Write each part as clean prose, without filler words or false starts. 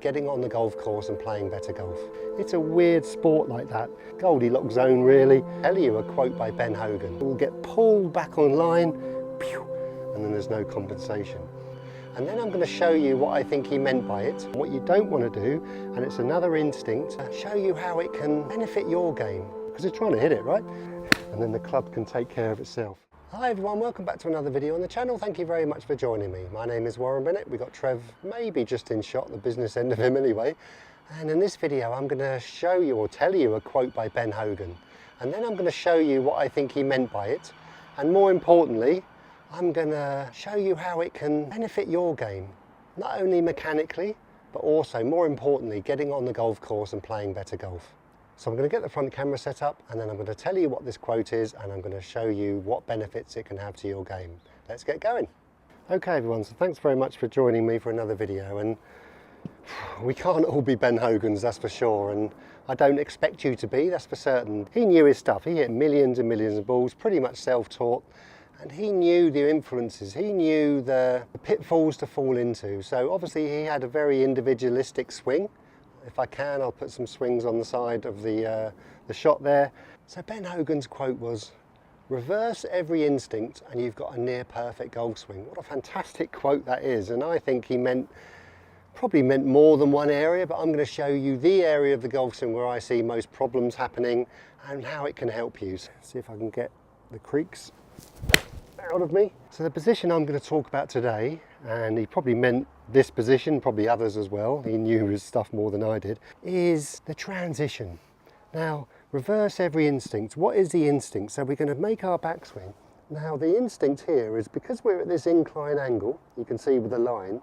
Getting on the golf course and playing better golf. It's a weird sport like that. Goldilocks zone really. I'll tell you a quote by Ben Hogan. We'll get pulled back on line, and then there's no compensation. And then I'm going to show you what I think he meant by it, what you don't want to do, and it's another instinct, show you how it can benefit your game, because you're trying to hit it, right? And then the club can take care of itself. Hi everyone, welcome back to another video on the channel. Thank you very much for joining me. My name is Warren Bennett. We got Trev maybe just in shot, the business end of him anyway. And in this video I'm going to show you or tell you a quote by Ben Hogan. And then I'm going to show you what I think he meant by it. And more importantly, I'm going to show you how it can benefit your game. Not only mechanically, but also more importantly, getting on the golf course and playing better golf. So I'm going to get the front camera set up and then I'm going to tell you what this quote is and I'm going to show you what benefits it can have to your game. Let's get going. Okay everyone, so thanks very much for joining me for another video, and we can't all be Ben Hogans, that's for sure, and I don't expect you to be, that's for certain. He knew his stuff, he hit millions and millions of balls, pretty much self-taught, and he knew the influences, he knew the pitfalls to fall into. So obviously he had a very individualistic swing. If I can, I'll put some swings on the side of the shot there. So Ben Hogan's quote was, reverse every instinct and you've got a near perfect golf swing. What a fantastic quote that is. And I think he probably meant more than one area, but I'm going to show you the area of the golf swing where I see most problems happening and how it can help you. So see if I can get the creaks out of me. So the position I'm going to talk about today, and he probably meant this position, probably others as well, he knew his stuff more than I did, is the transition. Now, reverse every instinct. What is the instinct? So we're going to make our backswing. Now the instinct here is, because we're at this incline angle, you can see with the line,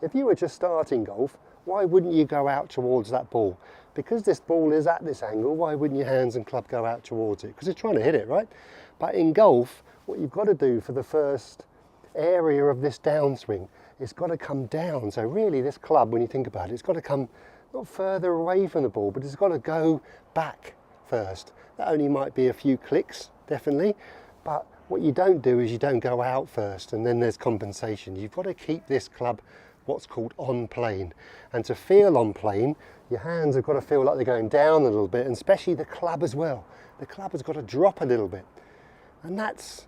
if you were just starting golf, why wouldn't you go out towards that ball? Because this ball is at this angle, why wouldn't your hands and club go out towards it? Because you're trying to hit it, right? But in golf, what you've got to do for the first area of this downswing, it's got to come down. So really this club, when you think about it, it's got to come not further away from the ball, but it's got to go back first. That only might be a few clicks, definitely, but what you don't do is you don't go out first and then there's compensation. You've got to keep this club what's called on plane, and to feel on plane, your hands have got to feel like they're going down a little bit, and especially the club as well. The club has got to drop a little bit, and that's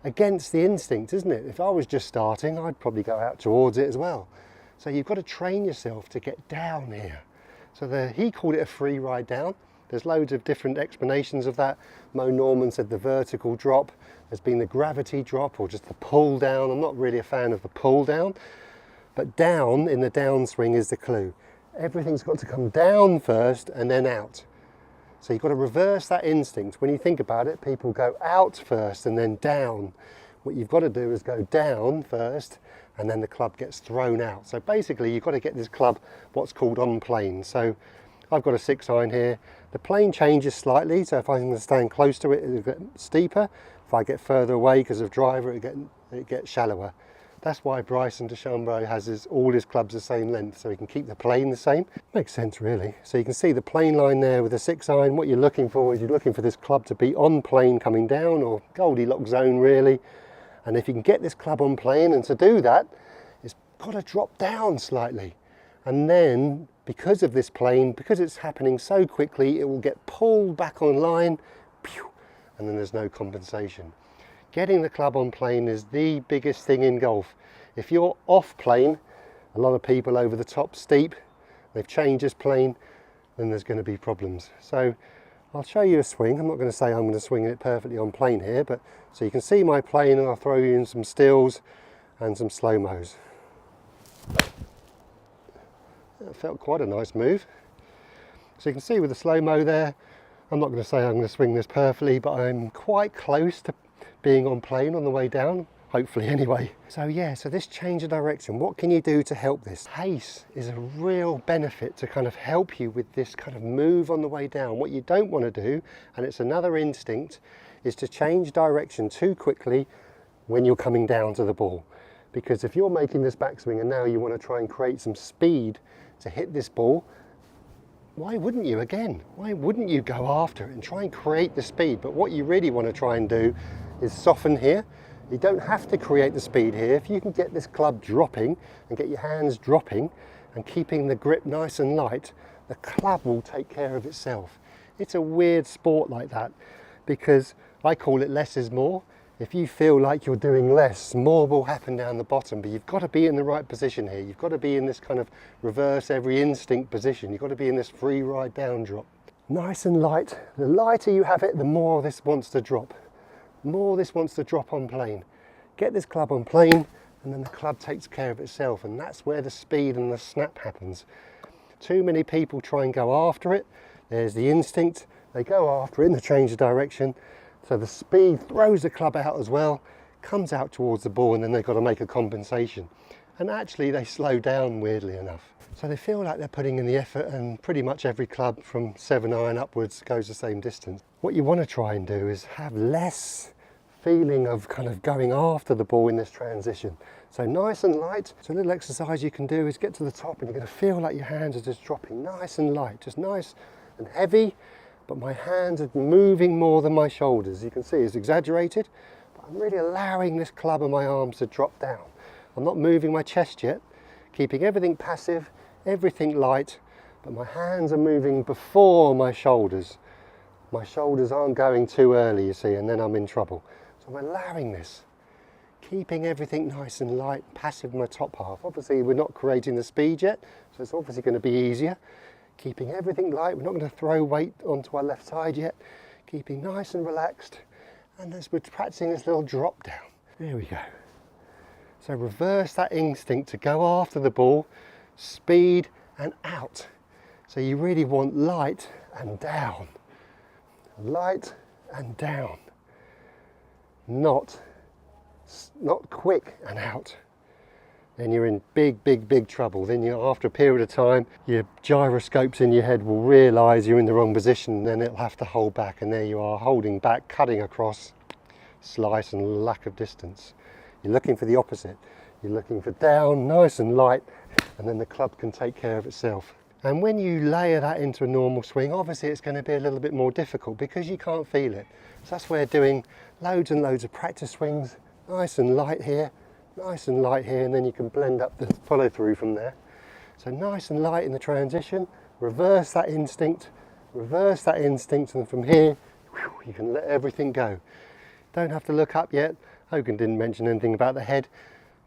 against the instinct, isn't it? If I was just starting, I'd probably go out towards it as well. So you've got to train yourself to get down here. So he called it a free ride down. There's loads of different explanations of that. Mo Norman said the vertical drop. There's been the gravity drop, or just the pull down. I'm not really a fan of the pull down, but down in the downswing is the clue. Everything's got to come down first and then out. So you've got to reverse that instinct. When you think about it, people go out first and then down. What you've got to do is go down first and then the club gets thrown out. So basically you've got to get this club what's called on plane. So I've got a 6-iron here. The plane changes slightly, so if I'm going to stand close to it, it'll get steeper. If I get further away because of driver, it gets shallower. That's why Bryson DeChambeau has all his clubs the same length, so he can keep the plane the same. Makes sense really. So you can see the plane line there with a 6-iron. What you're looking for is you're looking for this club to be on plane coming down, or Goldilocks zone really. And if you can get this club on plane, and to do that, it's got to drop down slightly. And then because of this plane, because it's happening so quickly, it will get pulled back on line, and then there's no compensation. Getting the club on plane is the biggest thing in golf. If you're off plane, a lot of people over the top steep, they've changed this plane, then there's going to be problems. So I'll show you a swing. I'm not going to say I'm going to swing it perfectly on plane here, but so you can see my plane, and I'll throw you in some stills and some slow-mos. That felt quite a nice move. So you can see with the slow-mo there, I'm not going to say I'm going to swing this perfectly, but I'm quite close to being on plane on the way down, hopefully anyway. So yeah, so this change of direction, what can you do to help this? Pace is a real benefit to kind of help you with this kind of move on the way down. What you don't want to do, and it's another instinct, is to change direction too quickly when you're coming down to the ball. Because if you're making this backswing and now you want to try and create some speed to hit this ball, why wouldn't you again? Why wouldn't you go after it and try and create the speed? But what you really want to try and do is soften here. You don't have to create the speed here. If you can get this club dropping and get your hands dropping and keeping the grip nice and light, the club will take care of itself. It's a weird sport like that, because I call it less is more. If you feel like you're doing less, more will happen down the bottom, but you've got to be in the right position here. You've got to be in this kind of reverse every instinct position. You've got to be in this free ride down drop. Nice and light. The lighter you have it, the more this wants to drop. The more this wants to drop on plane. Get this club on plane, and then the club takes care of itself, and that's where the speed and the snap happens. Too many people try and go after it. There's the instinct, they go after it in the change of direction, so the speed throws the club out as well, comes out towards the ball, and then they've got to make a compensation. And actually they slow down, weirdly enough. So they feel like they're putting in the effort, and pretty much every club from 7 iron upwards goes the same distance. What you want to try and do is have less feeling of kind of going after the ball in this transition. So nice and light. So a little exercise you can do is get to the top, and you're going to feel like your hands are just dropping nice and light, just nice and heavy, but my hands are moving more than my shoulders. You can see it's exaggerated, but I'm really allowing this club and my arms to drop down. I'm not moving my chest yet, keeping everything passive, everything light, but my hands are moving before my shoulders. My shoulders aren't going too early, you see, and then I'm in trouble. So I'm allowing this, keeping everything nice and light, passive in my top half. Obviously we're not creating the speed yet, so it's obviously going to be easier. Keeping everything light, we're not going to throw weight onto our left side yet. Keeping nice and relaxed, and as we're practicing this little drop down. There we go. So reverse that instinct to go after the ball, speed and out. So you really want light and down. Light and down. Not quick and out. Then you're in big trouble. Then after a period of time, your gyroscopes in your head will realise you're in the wrong position, and then it'll have to hold back, and there you are, holding back, cutting across, slice and lack of distance. You're looking for the opposite. You're looking for down, nice and light, and then the club can take care of itself. And when you layer that into a normal swing, obviously it's going to be a little bit more difficult because you can't feel it. So that's where doing loads and loads of practice swings, nice and light here, nice and light here, and then you can blend up the follow through from there. So nice and light in the transition, reverse that instinct, and from here, you can let everything go. Don't have to look up yet. Hogan didn't mention anything about the head,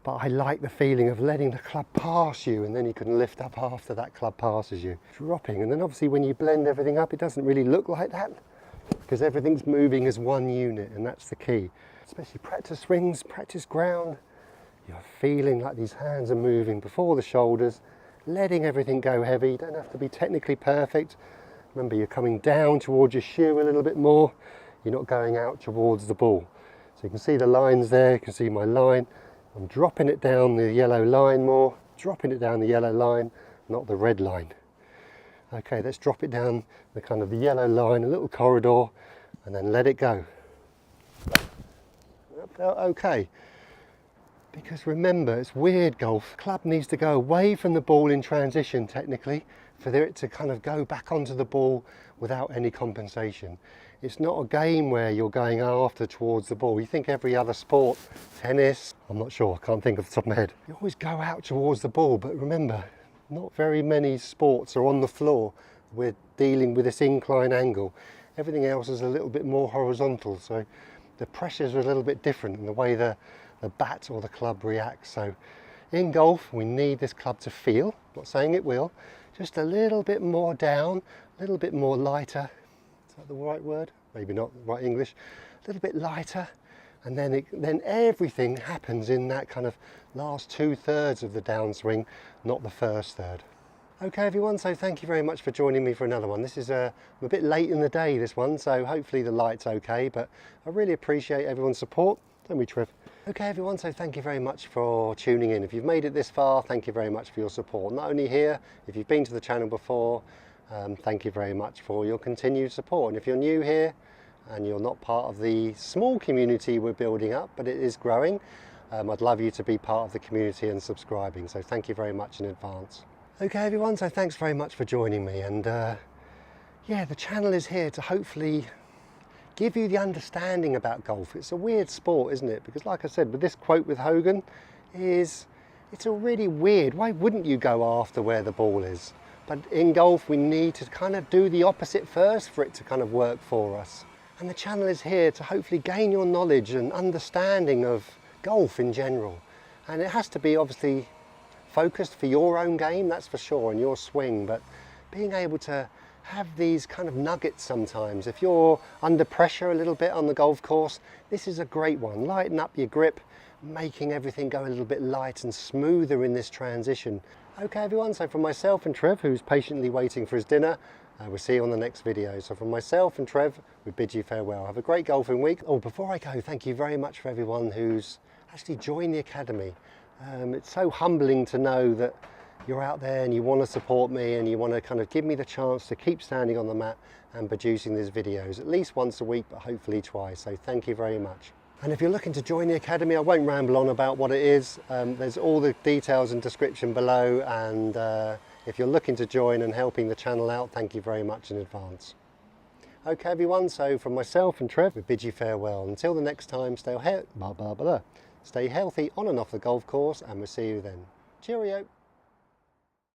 but I like the feeling of letting the club pass you, and then you can lift up after that club passes you. Dropping, and then obviously when you blend everything up, it doesn't really look like that, because everything's moving as one unit, and that's the key. Especially practice swings, practice ground. You're feeling like these hands are moving before the shoulders, letting everything go heavy. You don't have to be technically perfect. Remember, you're coming down towards your shoe a little bit more. You're not going out towards the ball. So you can see the lines there, you can see my line. I'm dropping it down the yellow line more, dropping it down the yellow line, not the red line. Okay, let's drop it down the kind of the yellow line, a little corridor, and then let it go. That felt okay. Because remember, it's weird golf. Club needs to go away from the ball in transition technically for it to kind of go back onto the ball without any compensation. It's not a game where you're going after towards the ball. You think every other sport, tennis, I'm not sure, I can't think off the top of my head. You always go out towards the ball, but remember, not very many sports are on the floor. We're dealing with this incline angle. Everything else is a little bit more horizontal, so the pressures are a little bit different in the way the bat or the club reacts. So in golf, we need this club to feel, not saying it will, just a little bit more down, a little bit more lighter. Is that the right word? Maybe not right English. A little bit lighter, and then everything happens in that kind of last 2/3 of the downswing, not the first third. Okay everyone, so thank you very much for joining me for another one. This is I'm a bit late in the day, this one, so hopefully the light's okay, but I really appreciate everyone's support. Don't be Trev. Okay everyone, so thank you very much for tuning in. If you've made it this far, thank you very much for your support. Not only here, if you've been to the channel before, thank you very much for your continued support. And if you're new here and you're not part of the small community we're building up, but it is growing, I'd love you to be part of the community and subscribing. So thank you very much in advance. Okay everyone, so thanks very much for joining me. And yeah, the channel is here to hopefully give you the understanding about golf. It's a weird sport, isn't it? Because like I said, with this quote with Hogan, it's It's a really weird, why wouldn't you go after where the ball is? But in golf we need to kind of do the opposite first for it to kind of work for us. And the channel is here to hopefully gain your knowledge and understanding of golf in general. And it has to be obviously focused for your own game, that's for sure, and your swing, but being able to have these kind of nuggets sometimes. If you're under pressure a little bit on the golf course, this is a great one. Lighten up your grip, making everything go a little bit light and smoother in this transition. Okay everyone, so from myself and Trev, who's patiently waiting for his dinner, we'll see you on the next video. So from myself and Trev, we bid you farewell. Have a great golfing week. Oh, before I go, thank you very much for everyone who's actually joined the Academy. It's so humbling to know that you're out there and you want to support me and you want to kind of give me the chance to keep standing on the mat and producing these videos at least once a week, but hopefully twice. So thank you very much. And if you're looking to join the Academy, I won't ramble on about what it is. There's all the details and description below, and if you're looking to join and helping the channel out, thank you very much in advance. Okay everyone, so from myself and Trev, we bid you farewell. Until the next time, stay healthy on and off the golf course, and we'll see you then. Cheerio.